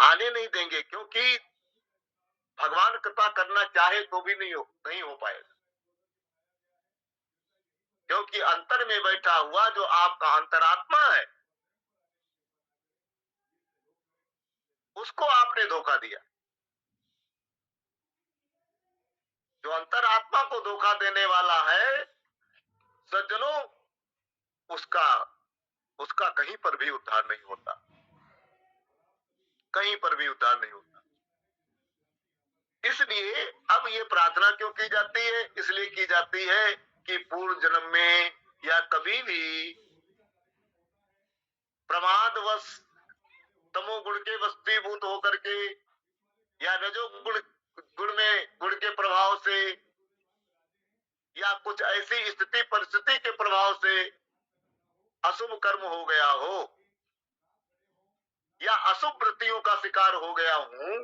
आने नहीं देंगे, क्योंकि भगवान कृपा करना चाहे तो भी नहीं हो पाएगा, क्योंकि अंतर में बैठा हुआ जो आपका अंतरात्मा है, उसको आपने धोखा दिया। जो अंतरात्मा को धोखा देने वाला है सज्जनों, उसका उसका कहीं पर भी उद्धार नहीं होता, कहीं पर भी उद्धार नहीं होता। इसलिए अब ये प्रार्थना क्यों की जाती है? इसलिए की जाती है कि पूर्व जन्म में या कभी भी प्रमादवश तमोगुण के वशीभूत होकर के या रजोगुण गुण के प्रभाव से या कुछ ऐसी स्थिति परिस्थिति के प्रभाव से अशुभ कर्म हो गया हो या अशुभ वृत्तियों का शिकार हो गया हूं,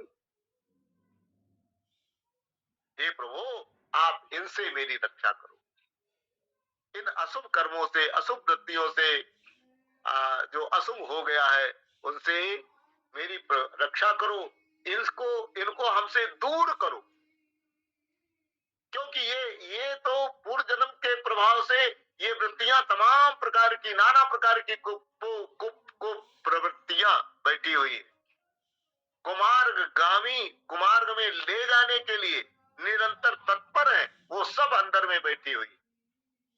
हे प्रभु आप इनसे मेरी रक्षा करो। इन अशुभ कर्मों से, अशुभ वृत्तियों से जो अशुभ हो गया है उनसे मेरी रक्षा करो, इनको हमसे दूर करो, क्योंकि ये तो पूर्व जन्म के प्रभाव से ये वृत्तियां तमाम प्रकार की, नाना प्रकार की प्रवृत्तियां बैठी हुई है, कुमार्ग में ले जाने के लिए निरंतर तत्पर है, वो सब अंदर में बैठी हुई।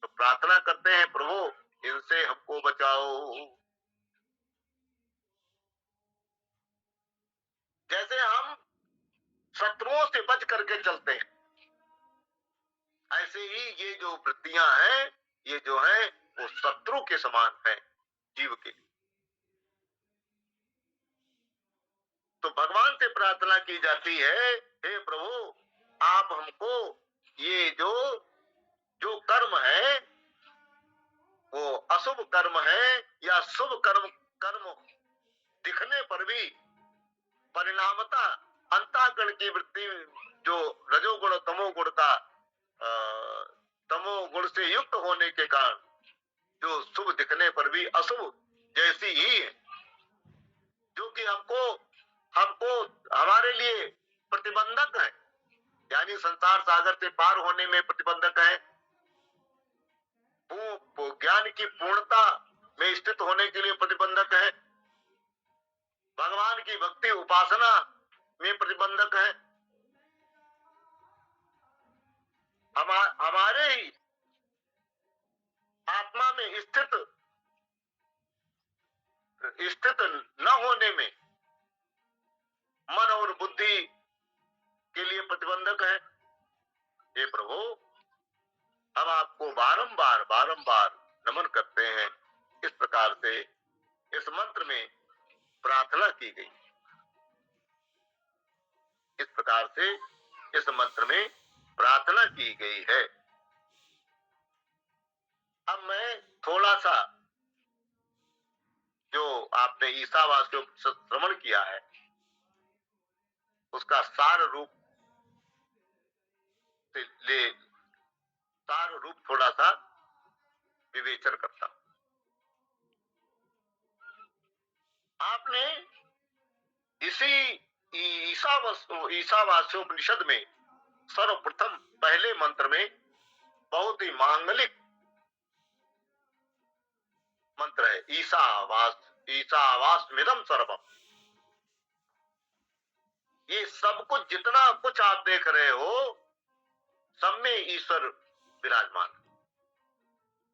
तो प्रार्थना करते हैं प्रभु इनसे हमको बचाओ। जैसे हम शत्रुओं से बच करके चलते हैं, ऐसे ही ये जो वृत्तियां हैं, ये जो है वो शत्रु के समान है जीव के लिए। तो भगवान से प्रार्थना की जाती है, हे प्रभु आप हमको ये जो कर्म है वो अशुभ कर्म है या शुभ कर्म दिखने पर भी परिणामता अंतःकरण की वृत्ति जो रजोगुण तमोगुण का तमोगुण से युक्त होने के कारण जो शुभ दिखने पर भी अशुभ जैसी ही है, जो कि हमको हमारे लिए प्रतिबंधक है, यानी संसार सागर से पार होने में प्रतिबंधक है, ज्ञान की पूर्णता में स्थित होने के लिए प्रतिबंधक है, भगवान की भक्ति उपासना में प्रतिबंधक है, हमारे ही आत्मा में स्थित न होने में मन और बुद्धि के लिए प्रतिबंधक है। हे प्रभु हम आपको बारंबार नमन करते हैं। इस प्रकार से इस मंत्र में प्रार्थना की गई, इस प्रकार से इस मंत्र में प्रार्थना की गई है। अब मैं थोड़ा सा जो आपने ईसावास्य श्रवण किया है उसका सार रूप थोड़ा सा विवेचन करता हूं। आपने इसी ईसावास्योपनिषद में सर्वप्रथम पहले मंत्र में बहुत ही मांगलिक मंत्र है, ईसावास्मिदं सर्वम। ये सब कुछ जितना कुछ आप देख रहे हो सब में ईश्वर विराजमान,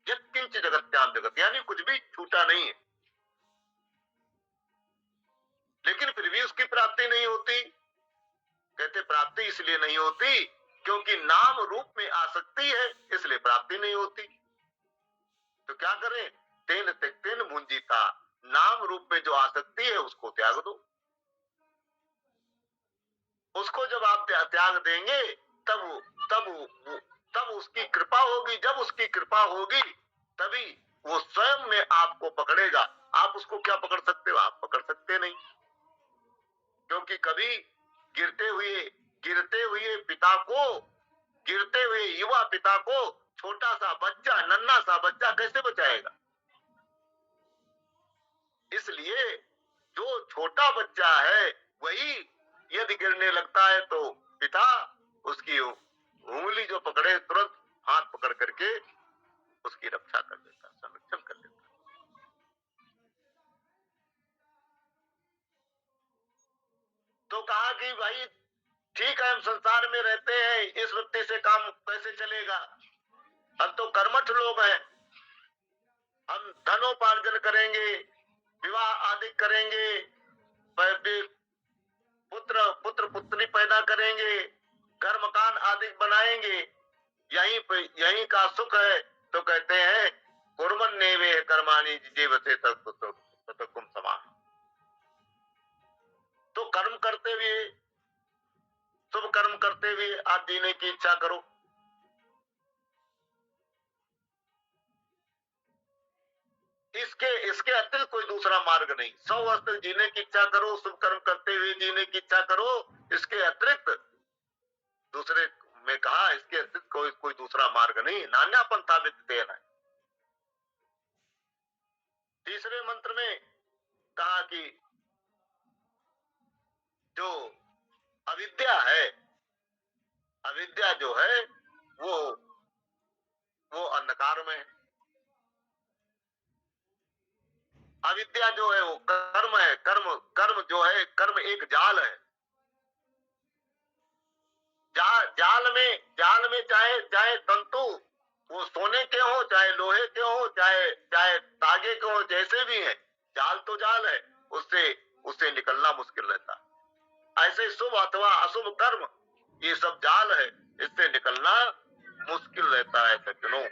यत्किंच जगत्याम जगत, यानी कुछ भी छूटा नहीं है, लेकिन फिर भी उसकी प्राप्ति नहीं होती। कहते प्राप्ति इसलिए नहीं होती क्योंकि नाम रूप में आसक्ति है, इसलिए प्राप्ति नहीं होती। तो क्या करें? तेन त्यक्तेन भुंजीता, नाम रूप में जो आसक्ति है उसको त्याग दो। उसको जब आप त्याग देंगे तब उसकी कृपा होगी। जब उसकी कृपा होगी तभी वो स्वयं में आपको पकड़ेगा। आप उसको क्या पकड़ सकते हो? आप पकड़ सकते नहीं, क्योंकि कभी गिरते हुए युवा पिता को छोटा सा बच्चा, नन्हा सा बच्चा कैसे बचाएगा? इसलिए जो छोटा बच्चा है भाई यदि गिरने लगता है तो पिता उसकी उंगली जो पकड़े तुरंत हाथ पकड़ करके उसकी रक्षा कर देता, संरक्षण कर देता। तो कहा कि भाई ठीक है, हम संसार में रहते हैं, इस व्यक्ति से काम कैसे चलेगा, हम तो कर्मठ लोग हैं, हम धनोपार्जन करेंगे, विवाह आदि करेंगे, पुत्र पुत्र पुत्री पैदा करेंगे, घर मकान आदि बनाएंगे, यही का सुख है। तो कहते हैं कुर्मन नेवे कर्माणि जीवते तत्कुम समान। तो कर्म करते हुए, शुभ कर्म करते हुए आप जीने की इच्छा करो। इसके अतिरिक्त कोई दूसरा मार्ग नहीं। 100 वर्ष तक जीने की इच्छा करो, शुभ कर्म करते हुए जीने की इच्छा करो, इसके अतिरिक्त दूसरे में कहा, इसके अतिरिक्त कोई दूसरा मार्ग नहीं। नान्या पंथा विद्यते है। तीसरे मंत्र में कहा कि जो अविद्या है, अविद्या जो है वो अंधकार में है। अविद्या जो है वो कर्म है, कर्म जो है, कर्म एक जाल है। जाल में चाहे तंतु वो सोने के हो, चाहे लोहे के हो, चाहे तागे के हो, जैसे भी है, जाल तो जाल है, उससे निकलना मुश्किल रहता। ऐसे शुभ अथवा अशुभ कर्म ये सब जाल है, इससे निकलना मुश्किल रहता है सज्जनों।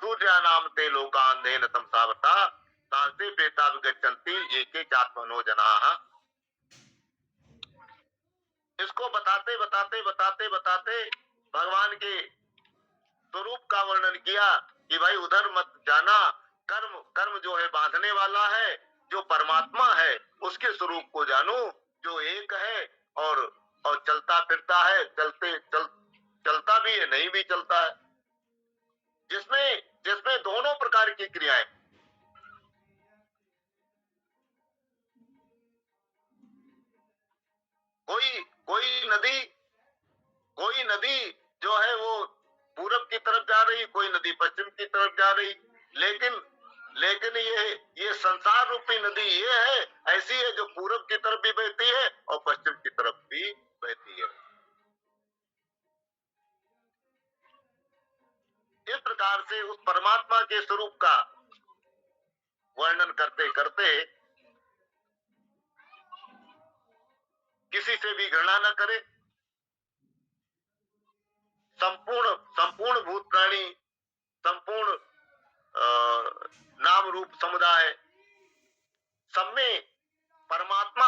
सूर्या नाम ते लोकांधेन तमसावता तांसे प्रेता विगच्छन्ति एके चात्मनो जनाः। इसको बताते भगवान के स्वरूप का वर्णन किया कि भाई उधर मत जाना, कर्म जो है बांधने वाला है, जो परमात्मा है उसके स्वरूप को जानो, जो एक है और चलता फिरता है, चलता भी है, नहीं भी चलता है, जिसमें दोनों प्रकार की क्रियाएं। कोई नदी जो है वो पूरब की तरफ जा रही, कोई नदी पश्चिम की तरफ जा रही, लेकिन ये संसार रूपी नदी ये है, ऐसी है जो पूरब की तरफ भी बहती है और पश्चिम की तरफ भी बहती है। इस प्रकार से उस परमात्मा के स्वरूप का वर्णन करते करते किसी से भी घृणा न करे। संपूर्ण भूत प्राणी, संपूर्ण नाम रूप समुदाय, सब में परमात्मा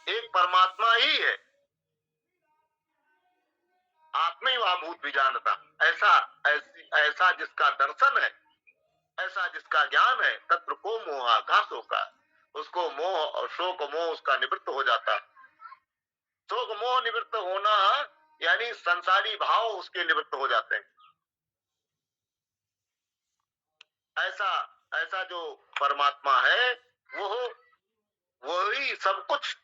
एक परमात्मा ही है। आत्मैवाभूत विजानता, ऐसा जिसका दर्शन है, ऐसा जिसका ज्ञान है, तत्र को मोहाकाशों का, उसको मोह और शोक मोह उसका निवृत्त हो जाता। शोक मोह निवृत्त होना यानी संसारी भाव उसके निवृत्त हो जाते हैं। ऐसा जो परमात्मा है वो ही सब कुछ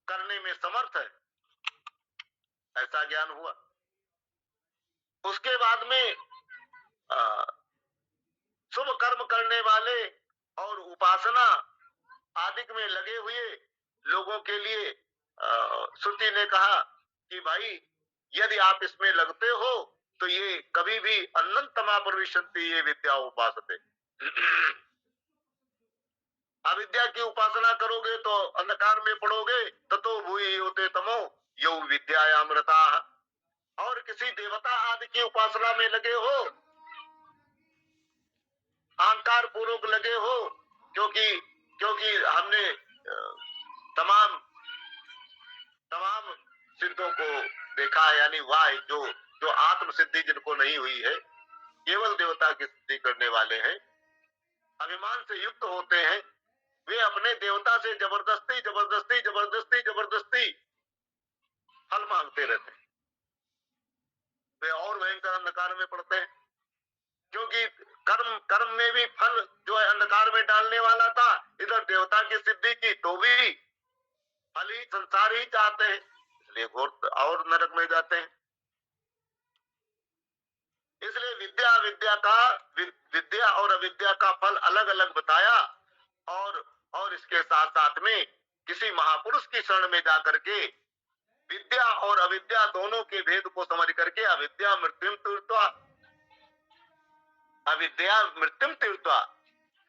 करने में समर्थ है, ऐसा ज्ञान हुआ। उसके बाद में शुभ कर्म करने वाले और उपासना आदि में लगे हुए लोगों के लिए श्रुति ने कहा कि भाई यदि आप इसमें लगते हो तो ये कभी भी अनंतमा प्रविशन्ति ये विद्या उपासते। अविद्या की उपासना करोगे तो अंधकार में पड़ोगे, ततो भूय होते तमो यो विद्यायामृता। और किसी देवता आदि की उपासना में लगे हो, अहंकार पूर्वक लगे हो, क्योंकि हमने तमाम सिद्धों को देखा है, यानी वह जो आत्म सिद्धि जिनको नहीं हुई है, केवल देवता की सिद्धि करने वाले हैं, अभिमान से युक्त होते हैं, वे अपने देवता से जबरदस्ती फल मांगते रहते हैं। वे और भयंकर अंधकार में पड़ते हैं, क्योंकि कर्म में भी फल जो है अंधकार में डालने वाला था। इधर देवता की सिद्धि की तो भी फल संसार ही चाहते हैं, इसलिए घोर और नरक में जाते हैं। इसलिए विद्या और अविद्या का फल अलग अलग बताया, और इसके साथ साथ में किसी महापुरुष की शरण में जाकर के विद्या और अविद्या दोनों के भेद को समझ करके अविद्या मृत्युम तीर्थवा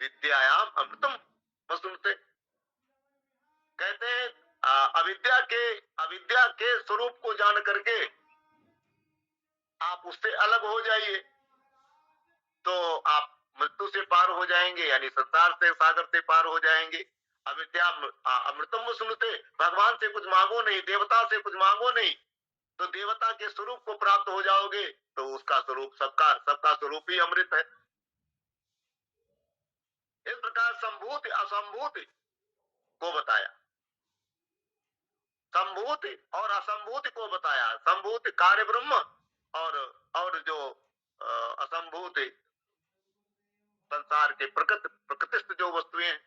विद्यायाम अमृतम वसुनते। कहते हैं अविद्या के स्वरूप को जान करके आप उससे अलग हो जाइए, तो आप मृत्यु से पार हो जाएंगे, यानी संसार से सागर से पार हो जाएंगे। अविद्या अमृतम सुनते, भगवान से कुछ मांगो नहीं, देवता से कुछ मांगो नहीं, तो देवता के स्वरूप को प्राप्त हो जाओगे, तो उसका स्वरूप सबका स्वरूप ही अमृत है। इस प्रकार संभूति असंभूति को बताया, संभूति और असंभूति को बताया। संभूति कार्य ब्रह्म और जो असंभूति संसार के प्रकृतिस्थ जो वस्तुएं हैं,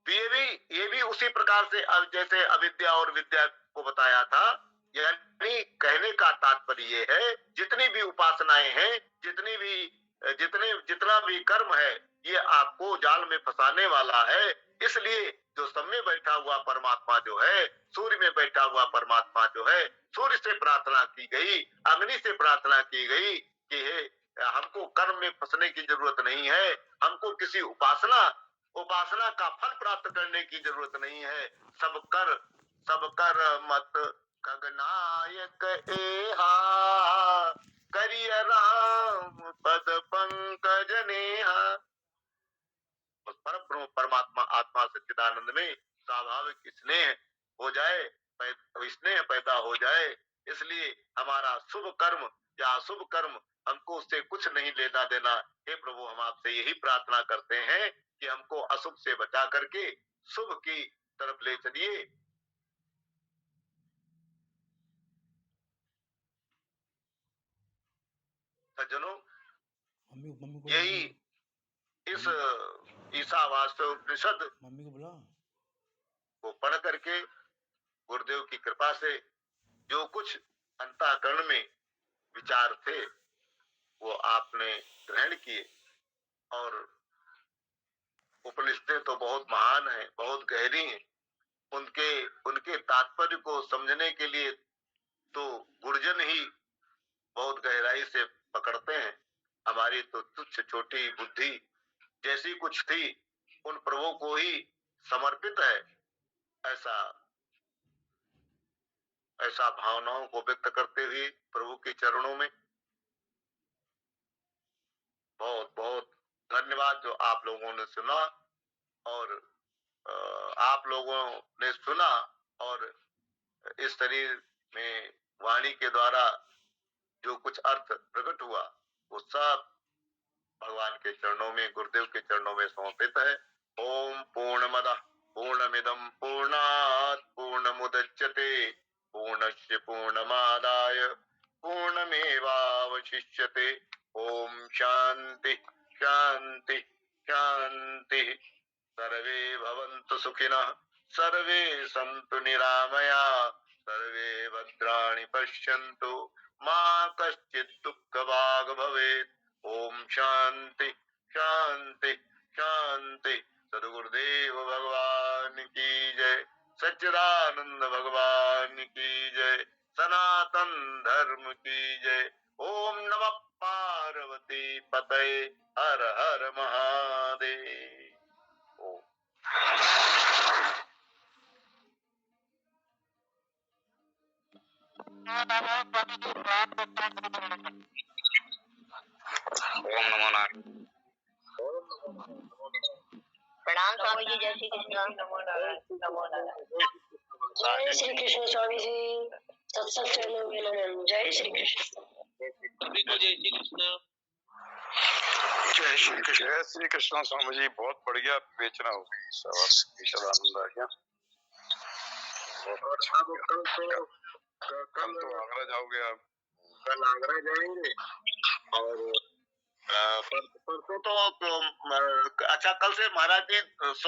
ये भी उसी प्रकार से जैसे अविद्या और विद्या को बताया था। यानी कहने का तात्पर्य ये है, जितनी भी उपासनाएं हैं, जितना भी कर्म है, ये आपको जाल में फंसाने वाला है। इसलिए जो सब में बैठा हुआ परमात्मा जो है, सूर्य में बैठा हुआ परमात्मा जो है, सूर्य से प्रार्थना की गई, अग्नि से प्रार्थना की गई कि हे, हमको कर्म में फंसने की जरूरत नहीं है, हमको किसी उपासना का फल प्राप्त करने की जरूरत नहीं है। सब कर मत खगनायक एहा, करिय राम पद पंकज नेहा। उस परम परमात्मा आत्मा सच्चिदानंद में स्वाभाविक स्नेह हो जाए, स्नेह पैदा हो जाए। इसलिए हमारा शुभ कर्म या अशुभ कर्म, हमको उससे कुछ नहीं लेना देना। हे प्रभु, हम आपसे यही प्रार्थना करते हैं कि हमको अशुभ से बचा करके शुभ की तरफ ले चलिए। सज्जनों, यही इस ईशावास्य उपनिषद को पढ़ करके गुरुदेव की कृपा से जो कुछ अंतःकरण में विचार थे वो आपने ग्रहण किए। और उपनिषदें तो बहुत महान हैं, बहुत गहरी हैं। उनके तात्पर्य को समझने के लिए तो गुरुजन ही बहुत गहराई से पकड़ते हैं। हमारी तो तुच्छ छोटी बुद्धि जैसी कुछ थी, उन प्रभु को ही समर्पित है। ऐसा भावनाओं को व्यक्त करते हुए प्रभु के चरणों में बहुत बहुत धन्यवाद जो आप लोगों ने सुना, और आप लोगों ने सुना और इस शरीर में वाणी के द्वारा जो कुछ अर्थ प्रकट हुआ, वो सब भगवान के चरणों में, गुरुदेव के चरणों में समर्पित है। ओम पूर्णमदः पूर्णमिदं पूर्णात् पूर्णमुदच्यते पूर्णस्य पूर्णमादाय पूर्णमेवावशिष्यते। ओम शांति शांति शांति। सर्वे भवन्तु सुखिनः, सर्वे सन्तु निरामया, सर्वे भद्राणि पश्यन्तु, मा कश्चित् दुःखभाग् भवेत्। ओम शांति शांति शांति। सद्गुरुदेव भगवान की जय, सच्चिदानंद भगवान की जय, सनातन धर्म की जय। ओम नमः पार्वती पतये, हर हर महादेव। ओम नमो नारायण। प्रणाम स्वामी जी, जय श्री कृष्ण। जय श्री कृष्ण स्वामी जी, सत्संग चैनल में नमन। जय श्री कृष्ण। जय श्री कृष्ण। जय श्री कृष्ण। जय श्री कृष्ण स्वामी जी, बहुत बढ़िया विवेचना हो गई, सदानंद आ गया। कल तो आगरा जाओगे आप? कल आगरा जाएंगे, और परसों तो अच्छा, कल से महाराज जी